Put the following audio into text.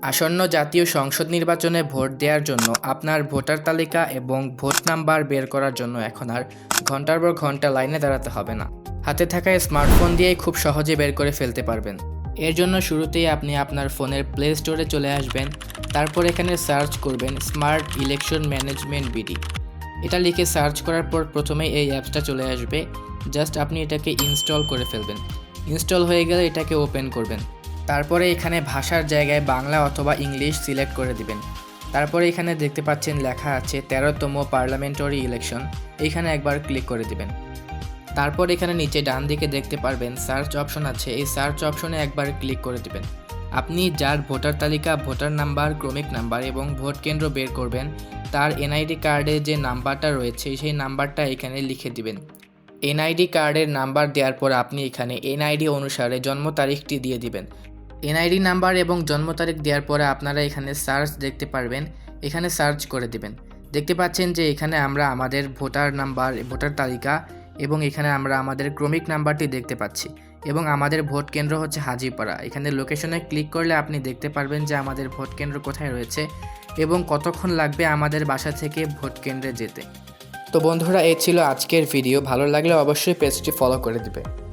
আসন্ন জাতীয় সংসদ নির্বাচনে ভোট দেওয়ার জন্য আপনার ভোটার তালিকা এবং ভোট নাম্বার বের করার জন্য এখন আর ঘন্টার পর ঘন্টা লাইনে দাঁড়াতে হবে না। হাতে থাকা স্মার্টফোন দিয়েই খুব সহজে বের করে ফেলতে পারবেন। এর জন্য শুরুতেই আপনি আপনার ফোনের প্লে স্টোরে চলে আসবেন। তারপর এখানে সার্চ করবেন স্মার্ট ইলেকশন ম্যানেজমেন্ট বিডি। এটা লিখে সার্চ করার পর প্রথমেই এই অ্যাপসটা চলে আসবে। জাস্ট আপনি এটাকে ইনস্টল করে ফেলবেন। ইনস্টল হয়ে গেলে এটাকে ওপেন করবেন। তারপরে এখানে ভাষার জায়গায় বাংলা অথবা ইংলিশ সিলেক্ট করে দিবেন। তারপরে এখানে দেখতে পাচ্ছেন লেখা আছে 13তম পার্লামেন্টারি ইলেকশন। এইখানে একবার ক্লিক করে দিবেন। তারপর এখানে নিচে ডান দিকে দেখতে পারবেন সার্চ অপশন আছে। এই সার্চ অপশনে একবার ক্লিক করে দিবেন। আপনি যার ভোটার তালিকা, ভোটার নাম্বার, ক্রমিক নাম্বার এবং ভোট কেন্দ্র বের করবেন তার এনআইডি কার্ডে যে নাম্বারটা রয়েছে সেই নাম্বারটা এখানে লিখে দিবেন। এনআইডি কার্ডের নাম্বার দেওয়ার পর আপনি এখানে এনআইডি অনুসারে জন্ম তারিখটি দিয়ে দিবেন। এনআইডি নাম্বার এবং জন্ম তারিখ দেওয়ার পরে আপনারা এখানে সার্চ দেখতে পারবেন। এখানে সার্চ করে দিবেন। দেখতে পাচ্ছেন যে এখানে আমরা আমাদের ভোটার নাম্বার, ভোটার তালিকা এবং এখানে আমরা আমাদের ক্রমিক নাম্বারটি দেখতে পাচ্ছি এবং আমাদের ভোট কেন্দ্র হচ্ছে হাজীপাড়া। এখানে লোকেশনে ক্লিক করলে আপনি দেখতে পারবেন যে আমাদের ভোট কেন্দ্র কোথায় রয়েছে এবং কতক্ষণ লাগবে আমাদের বাসা থেকে ভোট কেন্দ্রে যেতে। তো বন্ধুরা, এই ছিল আজকের ভিডিও। ভালো লাগলে অবশ্যই পেজটি ফলো করে দিবে।